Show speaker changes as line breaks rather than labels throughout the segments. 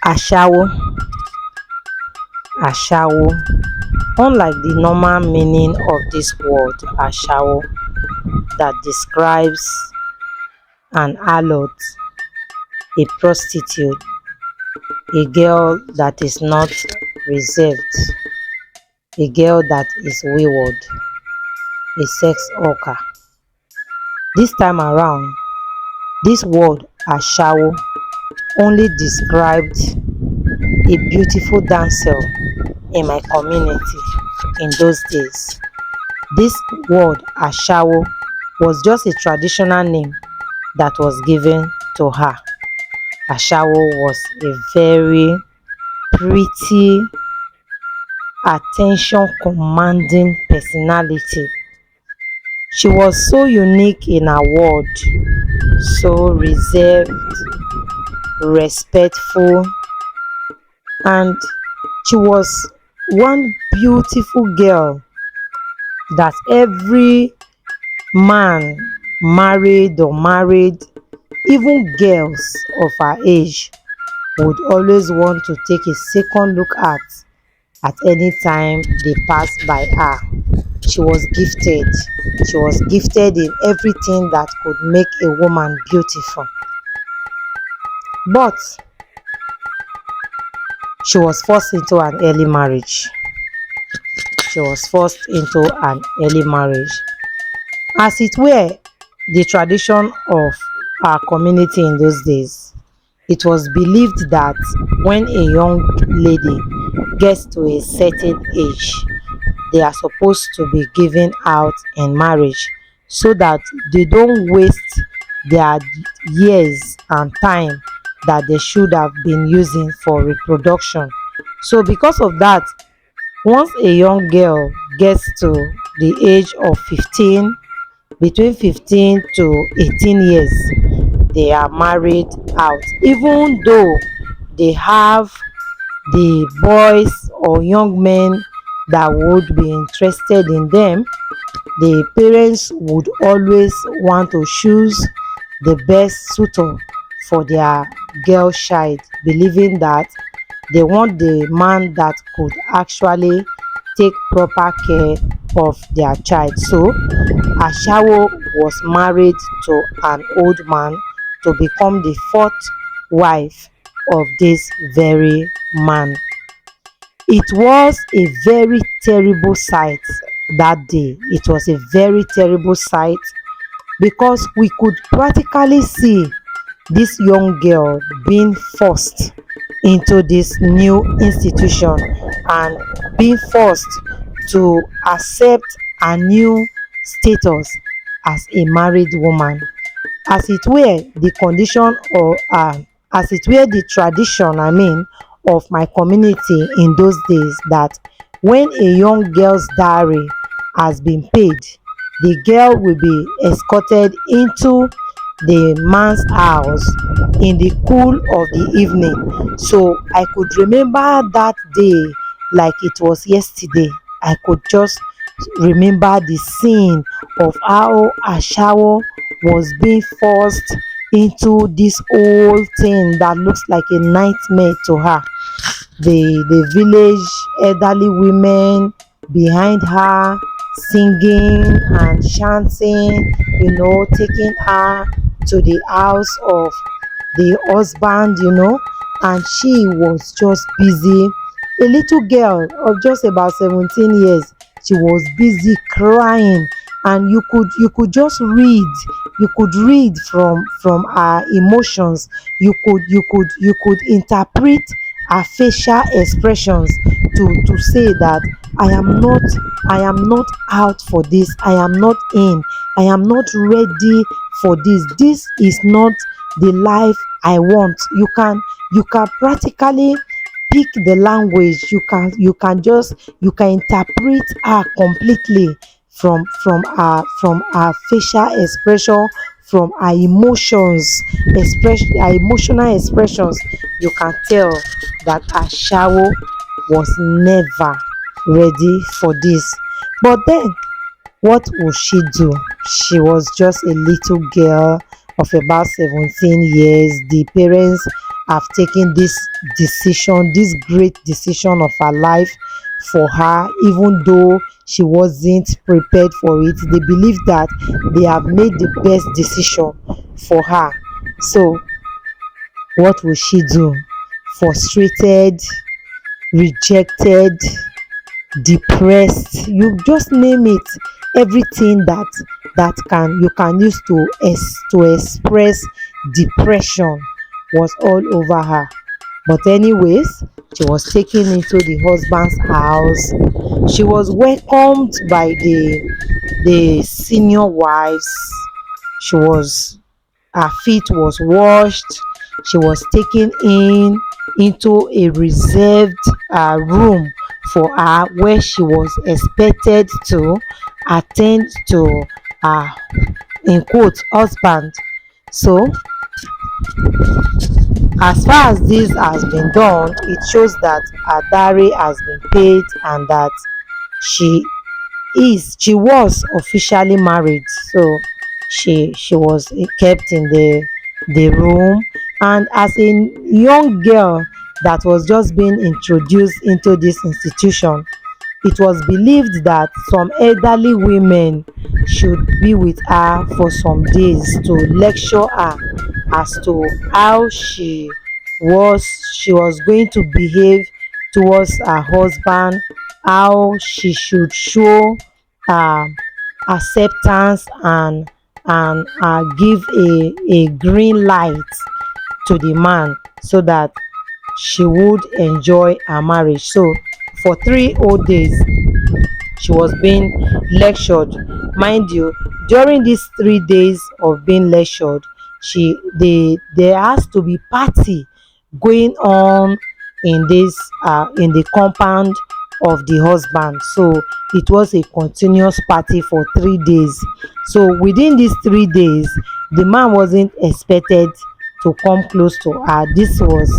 Ashawo. Ashawo. Unlike the normal meaning of this word ashawo that describes an harlot, a prostitute, a girl that is not reserved, a girl that is wayward, a sex worker. This time around, this word ashawo only described a beautiful damsel in my community in those days. This word ashawo was just a traditional name that was given to her. Ashawo was a very pretty, attention commanding personality. She was so unique in her word, so reserved, respectful, and she was one beautiful girl that every man, married or married, even girls of her age, would always want to take a second look at any time they pass by her. She was gifted. She was gifted in everything that could make a woman beautiful. But she was forced into an early marriage. She was forced into an early marriage. As it were the tradition of our community in those days, it was believed that when a young lady gets to a certain age, they are supposed to be given out in marriage so that they don't waste their years and time that they should have been using for reproduction. So because of that, once a young girl gets to the age of 15, between 15 to 18 years, they are married out. Even though they have the boys or young men that would be interested in them, the parents would always want to choose the best suitor for their girl child, believing that they want the man that could actually take proper care of their child. So Ashawo was married to an old man to become the fourth wife of this very man. It was a very terrible sight that day. It was a very terrible sight because we could practically see this young girl being forced into this new institution and being forced to accept a new status as a married woman. As it were the condition or as it were the tradition, of my community in those days, that when a young girl's dowry has been paid, the girl will be escorted into the man's house in the cool of the evening. So I could remember that day like it was yesterday. I could just remember the scene of how Ashawo was being forced into this whole thing that looks like a nightmare to her. The village elderly women behind her singing and chanting, taking her to the house of the husband, and she was just busy. A little girl of just about 17 years, she was busy crying, and you could just read, you could read from her emotions. You could interpret her facial expressions to say that I am not out for this, I am not in, I am not ready for this is not the life I want. You can practically pick the language. You can interpret her completely from her facial expression, from her emotional expressions. You can tell that Ashawo was never ready for this. But then, what would she do? She was just a little girl of about 17 years. The parents have taken this decision, this great decision of her life for her, even though she wasn't prepared for it. They believe that they have made the best decision for her. So what will she do? Frustrated, rejected, depressed, you just name it. Everything that can you can use to express depression was all over her. But anyways, she was taken into the husband's house. She was welcomed by the senior wives. She was Her feet was washed. She was taken into a reserved room for her, where she was expected to attend to her, in quote, husband. So as far as this has been done, it shows that her dowry has been paid, and that she she was officially married. So she was kept in the room, and as a young girl that was just being introduced into this institution, it was believed that some elderly women should be with her for some days to lecture her as to how she was going to behave towards her husband, how she should show um acceptance, and give a green light to the man, so that she would enjoy her marriage. So for 3 whole days she was being lectured. Mind you, during these 3 days of being lectured, there has to be party going on in the compound of the husband. So it was a continuous party for 3 days. So within these 3 days, the man wasn't expected to come close to her. This was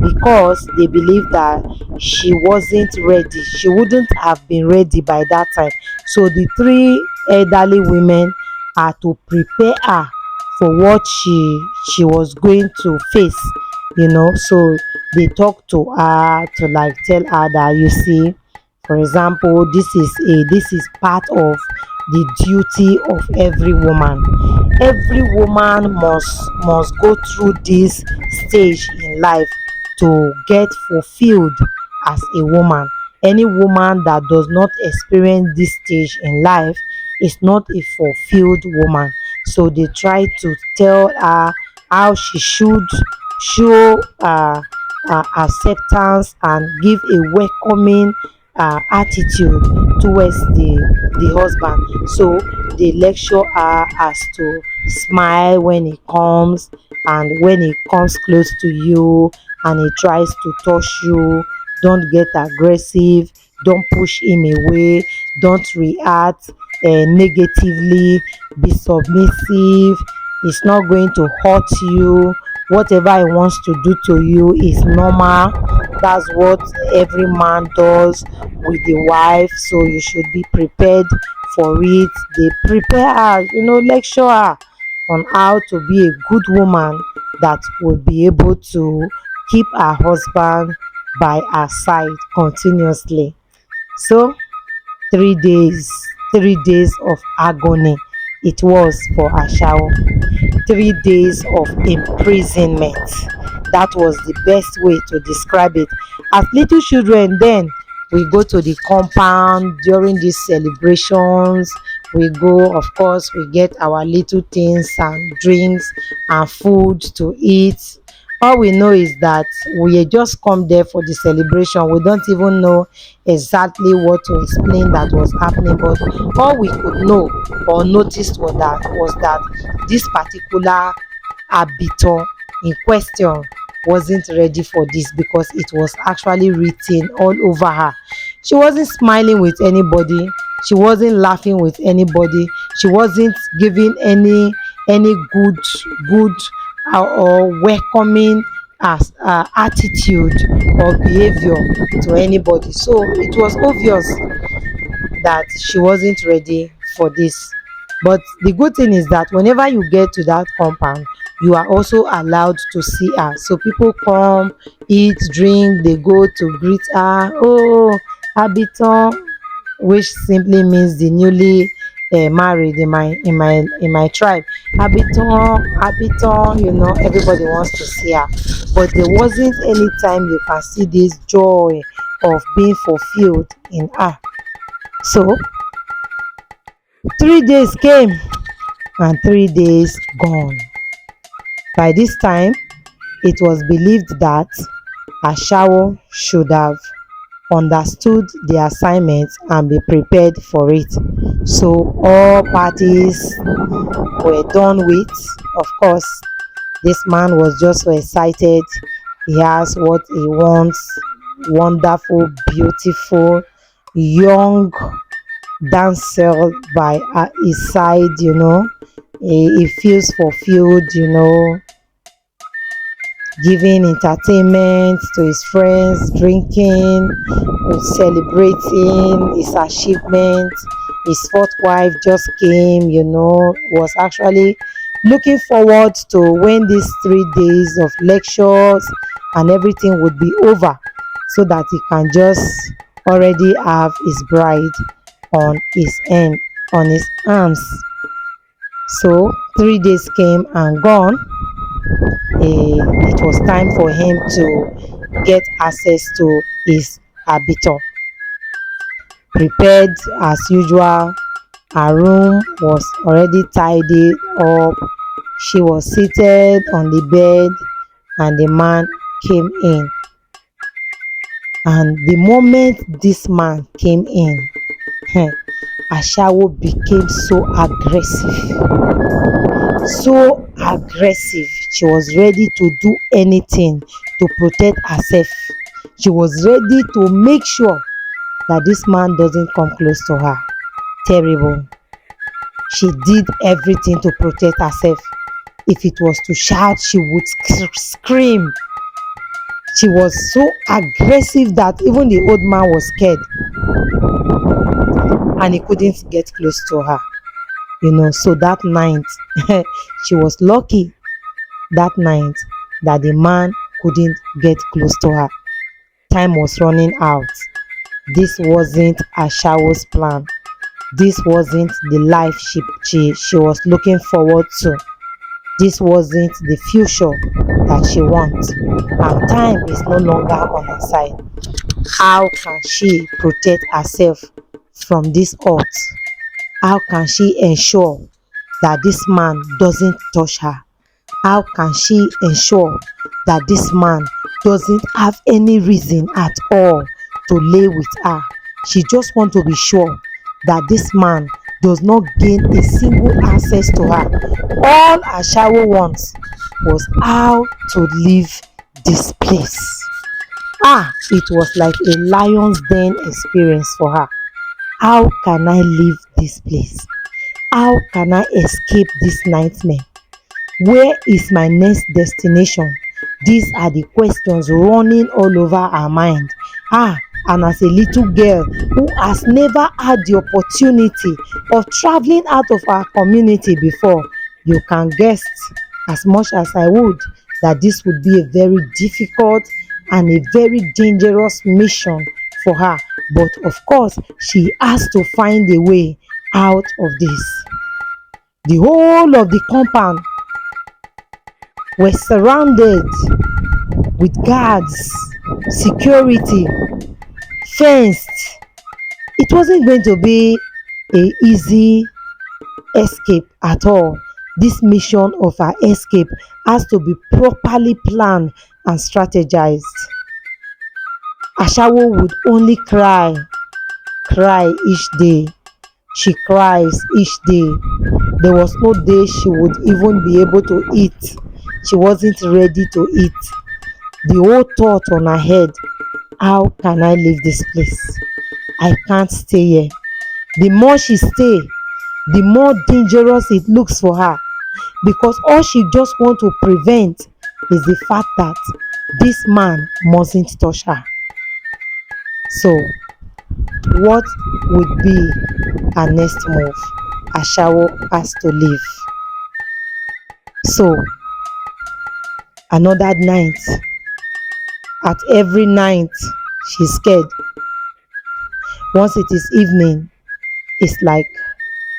because they believed that she wasn't ready. She wouldn't have been ready by that time. So the three elderly women are to prepare her for what she was going to face, So they talk to her to like tell her that, you see, for example, this is part of the duty of every woman. Every woman must go through this stage in life to get fulfilled as a woman. Any woman that does not experience this stage in life is not a fulfilled woman. So they try to tell her how she should show acceptance and give a welcoming attitude towards the husband. So they lecture her as to smile when he comes, and when he comes close to you and he tries to touch you, don't get aggressive, don't push him away, don't react negatively, be submissive. It's not going to hurt you. Whatever he wants to do to you is normal. That's what every man does with the wife, so you should be prepared for it. They prepare her, lecture her on how to be a good woman that will be able to keep her husband by her side continuously. So 3 days, 3 days of agony it was for Asha. 3 days of imprisonment. That was the best way to describe it. As little children, then we go to the compound during these celebrations. We go, of course, we get our little things and drinks and food to eat. All we know is that we just come there for the celebration. We don't even know exactly what to explain that was happening, but all we could know or noticed was that this particular arbiter in question wasn't ready for this, because it was actually written all over her. She wasn't smiling with anybody, she wasn't laughing with anybody, she wasn't giving any good or welcoming as attitude or behavior to anybody. So it was obvious that she wasn't ready for this. But the good thing is that whenever you get to that compound, you are also allowed to see her. So people come, eat, drink, they go to greet her. Oh, habitant, which simply means the newly married in my tribe. Habitant, habitant, everybody wants to see her. But there wasn't any time you can see this joy of being fulfilled in her. So 3 days came and 3 days gone. By this time, it was believed that Ashawo should have understood the assignment and be prepared for it. So all parties were done with. Of course, this man was just so excited. He has what he wants: wonderful, beautiful, young damsel by his side. He feels fulfilled, giving entertainment to his friends, drinking, celebrating his achievement. His fourth wife just came, was actually looking forward to when these 3 days of lectures and everything would be over, so that he can just already have his bride on his end, on his arms. So 3 days came and gone. It was time for him to get access to his habitat. Prepared as usual, her room was already tidied up. She was seated on the bed and the man came in. And the moment this man came in, Ashawo became so aggressive. So aggressive. She was ready to do anything to protect herself. She was ready to make sure that this man doesn't come close to her. Terrible. She did everything to protect herself. If it was to shout, she would scream. She was so aggressive that even the old man was scared and he couldn't get close to her. So that night, she was lucky that night that the man couldn't get close to her. Time was running out. This wasn't Ashawo's plan. This wasn't the life she was looking forward to. This wasn't the future that she wants. And time is no longer on her side. How can she protect herself from this hurt? How can she ensure that this man doesn't touch her? How can she ensure that this man doesn't have any reason at all to lay with her? She just wants to be sure that this man does not gain a single access to her. All Ashawo wants was how to leave this place. It was like a lion's den experience for her. How can I leave this place? How can I escape this nightmare? Where is my next destination? These are the questions running all over her mind. And as a little girl who has never had the opportunity of traveling out of our community before, you can guess as much as I would that this would be a very difficult and a very dangerous mission for her. But of course, she has to find a way out of this. The whole of the compound were surrounded with guards, security, fenced. It wasn't going to be an easy escape at all. This mission of her escape has to be properly planned and strategized. Ashawo would only cry each day. She cries each day. There was no day she would even be able to eat. She wasn't ready to eat. The whole thought on her head: how can I leave this place? I can't stay here. The more she stay, the more dangerous it looks for her, because all she just wants to prevent is the fact that this man mustn't touch her. So, what would be her next move? Ashawo has to leave. So, Another night, at every night, she's scared. Once it is evening, it's like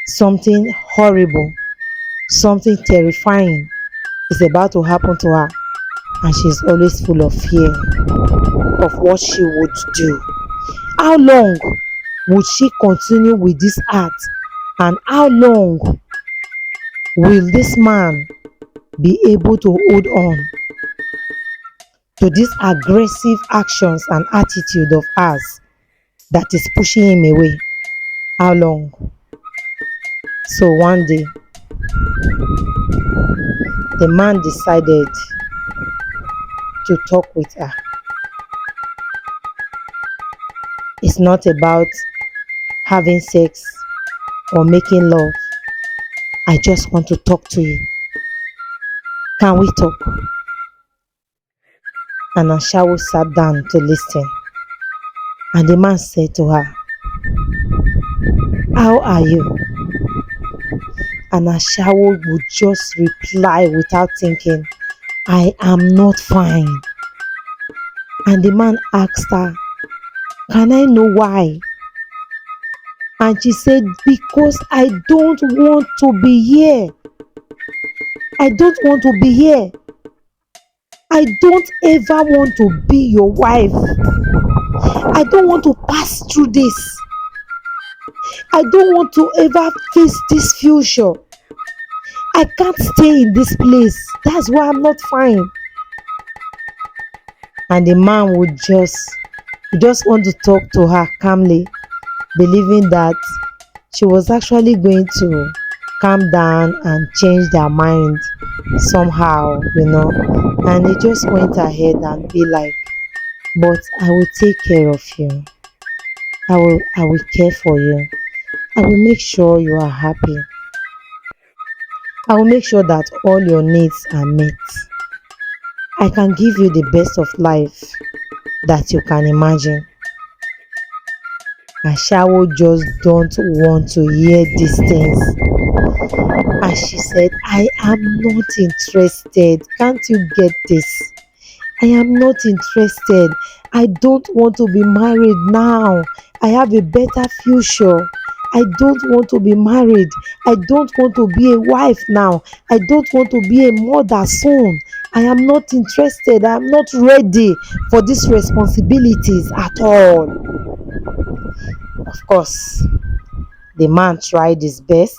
something horrible, something terrifying is about to happen to her, and she's always full of fear of what she would do. How long would she continue with this act, and how long will this man be able to hold on to these aggressive actions and attitude of hers that is pushing him away? How long? So one day, the man decided to talk with her. It's not about having sex or making love. I just want to talk to you. Can we talk? And Ashawo sat down to listen. And the man said to her, how are you? And Ashawo would just reply without thinking, I am not fine. And the man asked her, can I know why? And she said, because I don't want to be here. I don't want to be here. I don't ever want to be your wife. I don't want to pass through this. I don't want to ever face this future. I can't stay in this place. That's why I'm not fine. And the man would just want to talk to her calmly, believing that she was actually going to calm down and change their mind somehow, And he just went ahead and be like, but I will take care of you. I will care for you. I will make sure you are happy. I will make sure that all your needs are met. I can give you the best of life that you can imagine. Ashawo just don't want to hear these things. And she said, I am not interested. Can't you get this? I am not interested. I don't want to be married now. I have a better future. I don't want to be married. I don't want to be a wife now. I don't want to be a mother soon. I am not interested. I am not ready for these responsibilities at all. Of course, the man tried his best,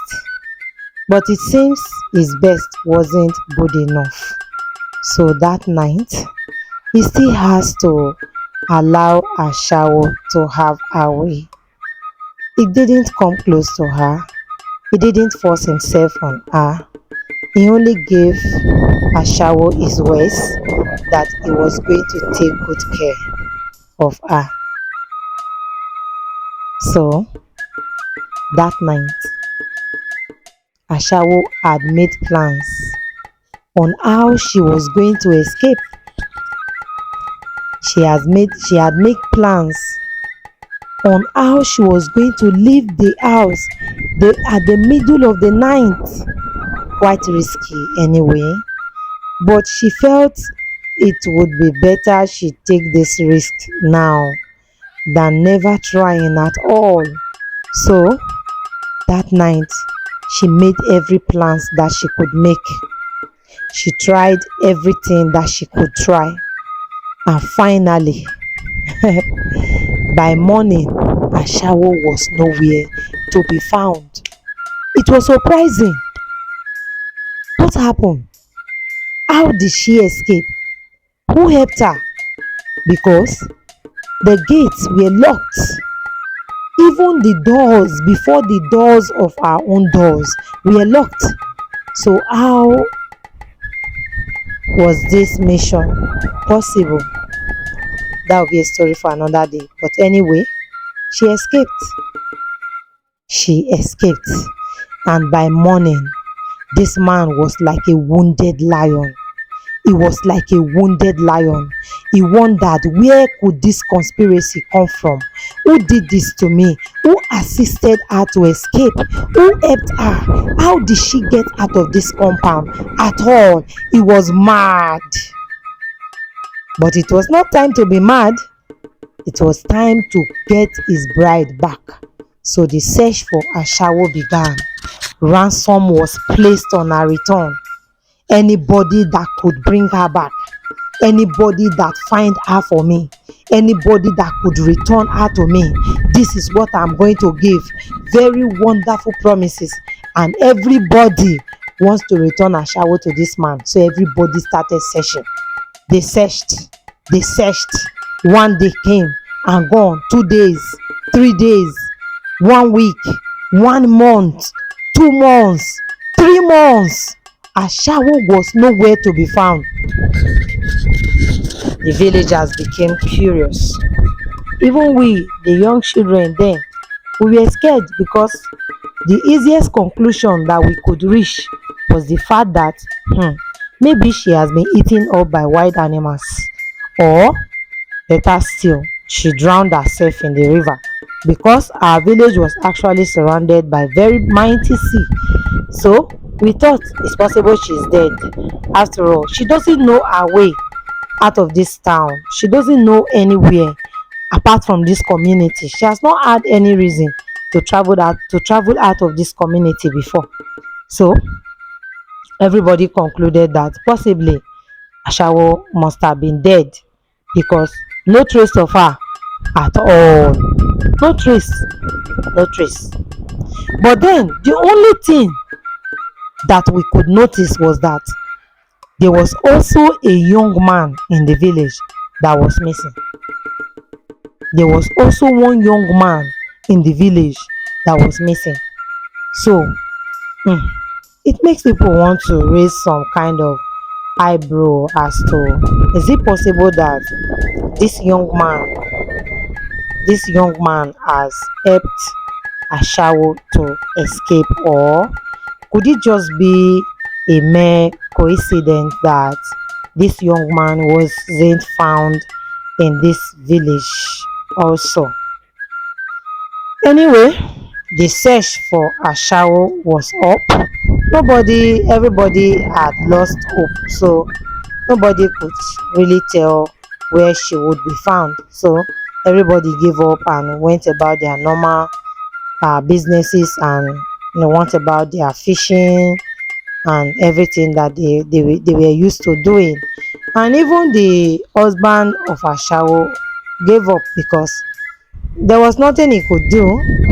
but it seems his best wasn't good enough. So that night, he still has to allow Ashawo to have her way. He didn't come close to her. He didn't force himself on her. He only gave Ashawo his words that he was going to take good care of her. So, that night, Ashawo had made plans on how she was going to escape. She had made plans on how she was going to leave the house at the middle of the night. Quite risky anyway, but she felt it would be better she take this risk now than never trying at all. So that night, she made every plans that she could make. She tried everything that she could try, and finally, by morning, Ashawo was nowhere to be found. It was surprising. What happened? How did she escape? Who helped her? Because the gates were locked. Even the doors before the doors of our own doors were locked. So how was this mission possible? That will be a story for another day. But anyway, she escaped. She escaped. And by morning, this man was like a wounded lion. He was like a wounded lion. He wondered, where could this conspiracy come from? Who did this to me? Who assisted her to escape? Who helped her? How did she get out of this compound? At all, he was mad. But it was not time to be mad. It was time to get his bride back. So the search for Ashawo began. Ransom was placed on her return. Anybody that could bring her back, anybody that find her for me, anybody that could return her to me, this is what I'm going to give. Very wonderful promises. And everybody wants to return Ashawo to this man. So everybody started searching. They searched, they searched. One day came and gone, 2 days, 3 days, 1 week, 1 month, 2 months, 3 months. Ashawo was nowhere to be found. The villagers became curious. Even we, the young children then, we were scared because the easiest conclusion that we could reach was the fact that maybe she has been eaten up by wild animals, or better still, she drowned herself in the river, because our village was actually surrounded by very mighty sea. So we thought it's possible she's dead. After all, she doesn't know her way out of this town. She doesn't know anywhere apart from this community. She has not had any reason to travel out of this community before. So everybody concluded that possibly Ashawo must have been dead, because no trace of her at all. No trace, no trace. But then the only thing that we could notice was that there was also a young man in the village that was missing. There was also one young man in the village that was missing. So it makes people want to raise some kind of eyebrow as to, is it possible that this young man this young man has helped Ashawo to escape, or could it just be a mere coincidence that this young man wasn't found in this village also? Anyway, the search for Ashawo was up. Everybody had lost hope, so nobody could really tell where she would be found. So everybody gave up and went about their normal businesses, and went about their fishing and everything that they were used to doing. And even the husband of Ashawo gave up, because there was nothing he could do.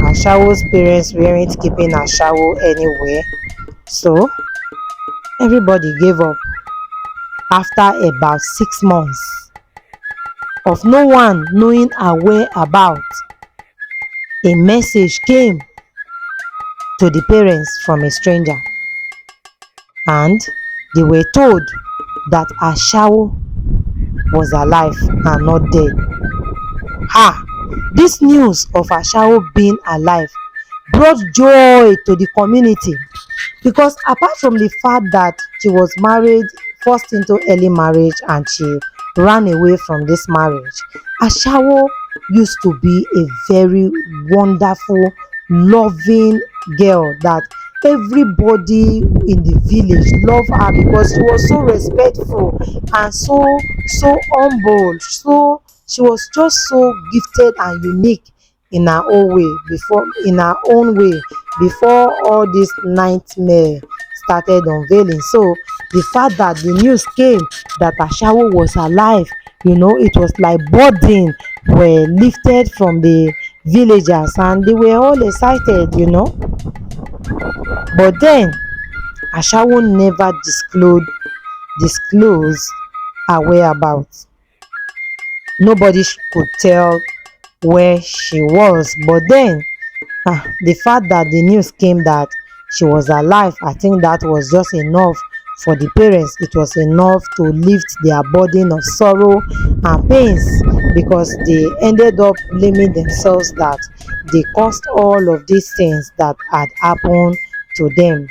Ashawo's parents weren't keeping Ashawo anywhere. So everybody gave up. After about 6 months of no one knowing her whereabouts, a message came to the parents from a stranger, and they were told that Ashawo was alive and not dead. This news of Ashawo being alive brought joy to the community, because apart from the fact that she was married, forced into early marriage, and she ran away from this marriage, Ashawo used to be a very wonderful, loving girl that everybody in the village loved her, because she was so respectful and so humble. So she was just so gifted and unique in her own way before all this nightmare started unveiling. So the fact that the news came that Ashawo was alive, it was like burden were lifted from the villagers, and they were all excited. But then Ashawo never disclosed her whereabouts. Nobody could tell where she was. But then the fact that the news came that she was alive, I think that was just enough for the parents. It was enough to lift their burden of sorrow and pains, because they ended up blaming themselves that they caused all of these things that had happened to them.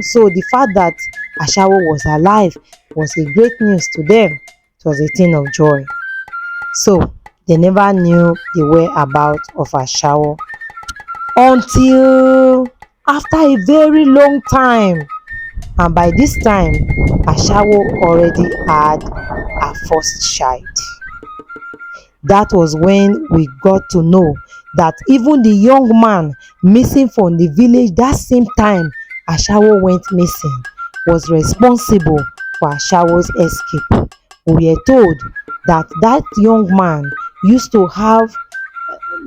So the fact that Ashawo was alive was a great news to them. It was a thing of joy. So they never knew the whereabouts of Ashawo until after a very long time. And by this time, Ashawo already had her first child. That was when we got to know that even the young man missing from the village that same time Ashawo went missing was responsible for Ashawo's escape. We were told that that young man used to have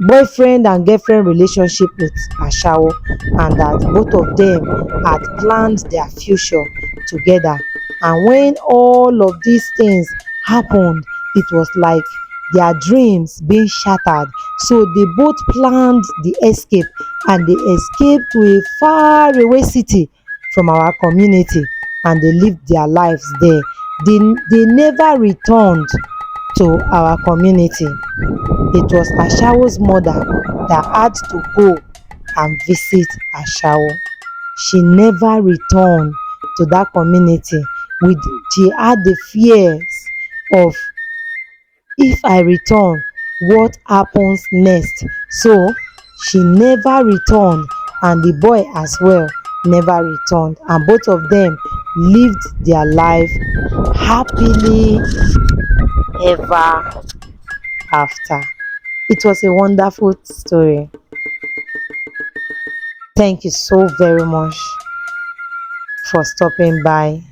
boyfriend and girlfriend relationship with Ashawo, and that both of them had planned their future together. And when all of these things happened, it was like their dreams being shattered. So they both planned the escape, and they escaped to a far away city from our community, and they lived their lives there. They never returned to our community. It was Ashawo's mother that had to go and visit Ashawo. She never returned to that community. With She had the fears of, if I return, what happens next? So she never returned, and the boy as well never returned, and both of them lived their life happily ever after. It was a wonderful story. Thank you so very much for stopping by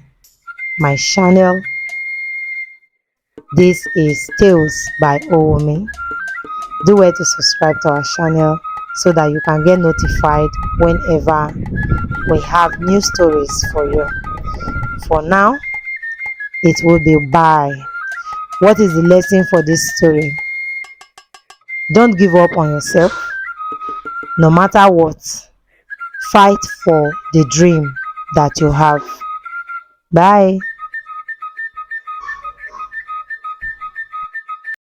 my channel. This is Tales by Owumi. Do well to subscribe to our channel so that you can get notified whenever we have new stories for you. For now, it will be bye. What is the lesson for this story? Don't give up on yourself. No matter what, fight for the dream that you have. Bye.